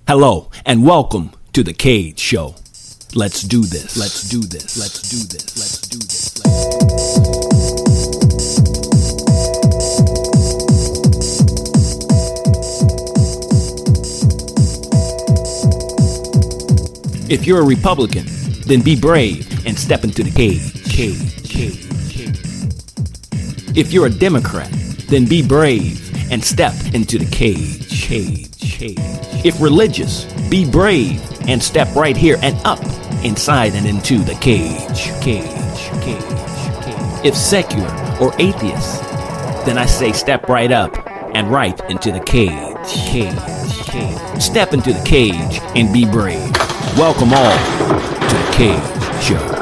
Hello and welcome to the Cage Show. Let's do this. Let's do this. Let's do this. Let's do this. If you're a Republican, then be brave and step into the cage. If you're a Democrat, then be brave and step into the cage. If religious, be brave and step right here and up, inside and into the cage. If secular or atheist, then I say step right up and right into the cage. Step into the cage and be brave. Welcome all to the Cage Show.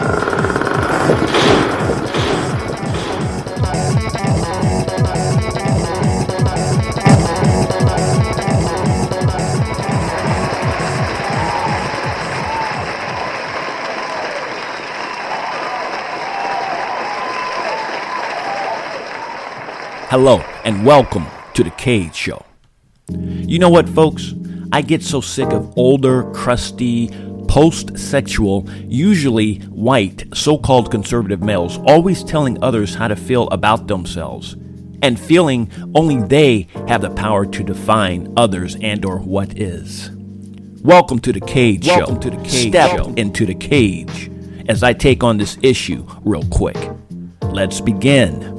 Hello and welcome to the Cage Show. You know what, folks? I get so sick of older, crusty, post-sexual, usually white, so-called conservative males always telling others how to feel about themselves and feeling only they have the power to define others and or what is. Welcome to the Cage Show. Step into the cage as I take on this issue real quick. Let's begin.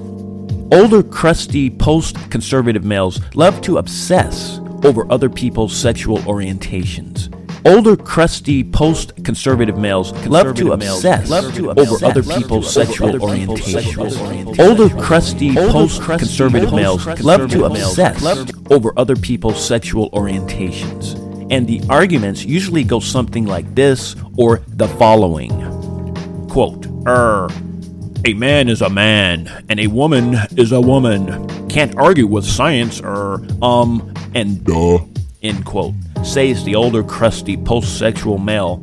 Older, crusty, post-conservative males love to obsess over other people's sexual orientations. Older, crusty, post-conservative males love to obsess over other people's sexual orientations. Older, crusty, post-conservative males love to obsess over other people's sexual orientations. And the arguments usually go something like this or the following. Quote, a man is a man, and a woman is a woman. Can't argue with science, and duh, end quote, says the older, crusty, post-sexual male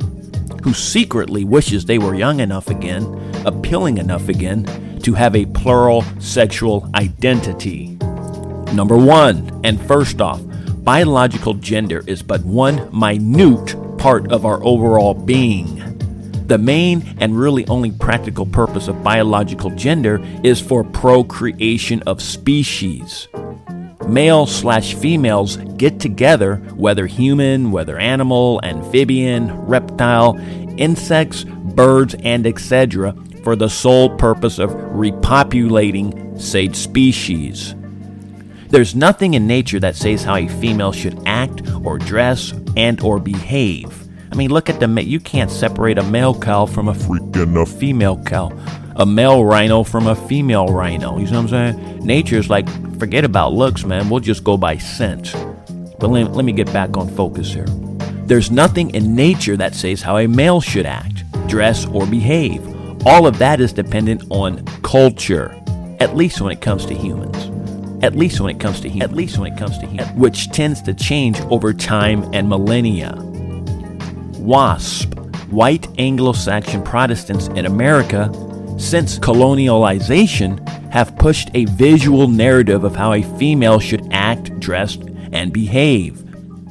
who secretly wishes they were young enough again, appealing enough again, to have a plural sexual identity. Number one, and first off, biological gender is but one minute part of our overall being. The main and really only practical purpose of biological gender is for procreation of species. Male/females get together, whether human, whether animal, amphibian, reptile, insects, birds, and etc., for the sole purpose of repopulating said species. There's nothing in nature that says how a female should act or dress and or behave. I mean, look at you can't separate a male cow from a freaking female cow. A male rhino from a female rhino. You know what I'm saying? Nature's like, forget about looks, man. We'll just go by scent. But let me get back on focus here. There's nothing in nature that says how a male should act, dress, or behave. All of that is dependent on culture, at least when it comes to humans. Which tends to change over time and millennia. WASP, white Anglo-Saxon Protestants in America, since colonialization, have pushed a visual narrative of how a female should act, dress, and behave,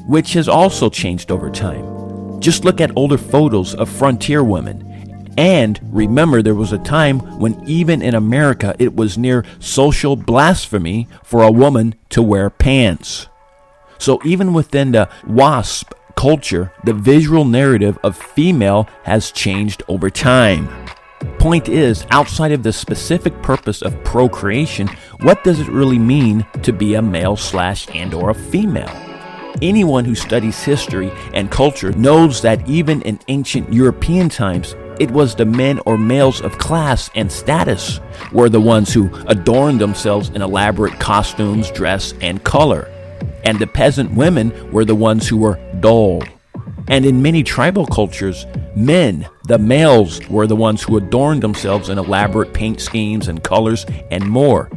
which has also changed over time. Just look at older photos of frontier women. And remember, there was a time when even in America it was near social blasphemy for a woman to wear pants. So even within the WASP culture, the visual narrative of female has changed over time. Point is, outside of the specific purpose of procreation, what does it really mean to be a male / and or a female? Anyone who studies history and culture knows that even in ancient European times, it was the men or males of class and status were the ones who adorned themselves in elaborate costumes, dress, and color. And the peasant women were the ones who were dull. And in many tribal cultures, men, the males, were the ones who adorned themselves in elaborate paint schemes and colors and more.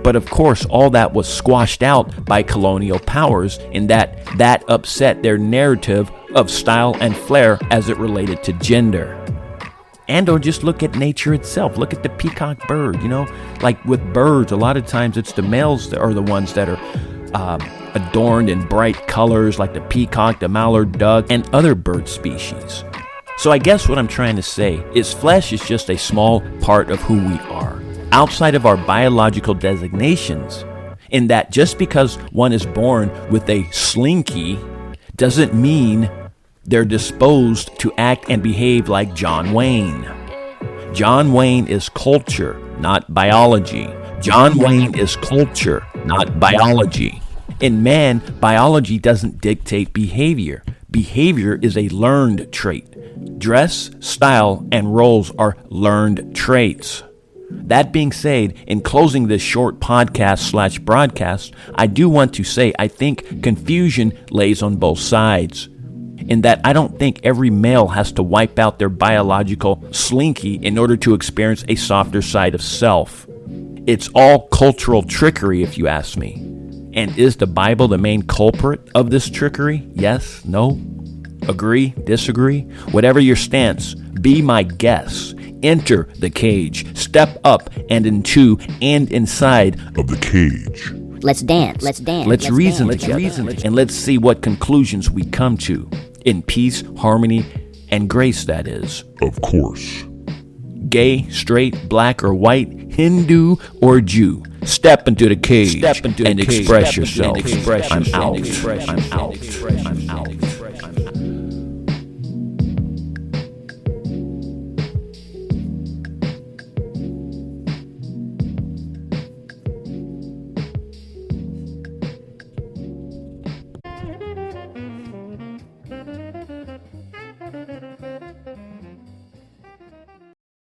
But of course, all that was squashed out by colonial powers in that upset their narrative of style and flair as it related to gender. And or just look at nature itself. Look at the peacock bird, like with birds, a lot of times it's the males that are the ones that are adorned in bright colors like the peacock, the mallard duck, and other bird species. So I guess what I'm trying to say is flesh is just a small part of who we are, outside of our biological designations, in that just because one is born with a slinky doesn't mean they're disposed to act and behave like John Wayne. John Wayne is culture, not biology. John Wayne is culture, not biology. In man, biology doesn't dictate behavior. Behavior is a learned trait. Dress, style, and roles are learned traits. That being said, in closing this short podcast/broadcast, I do want to say I think confusion lays on both sides. In that I don't think every male has to wipe out their biological slinky in order to experience a softer side of self. It's all cultural trickery, if you ask me. And is the Bible the main culprit of this trickery? Yes? No? Agree? Disagree? Whatever your stance, be my guest. Enter the cage. Step up and into and inside of the cage. Let's dance. Let's reason together. And let's see what conclusions we come to. In peace, harmony, and grace, that is. Of course. Gay, straight, black or white, Hindu or Jew. Step into the cage and express yourself. I'm out.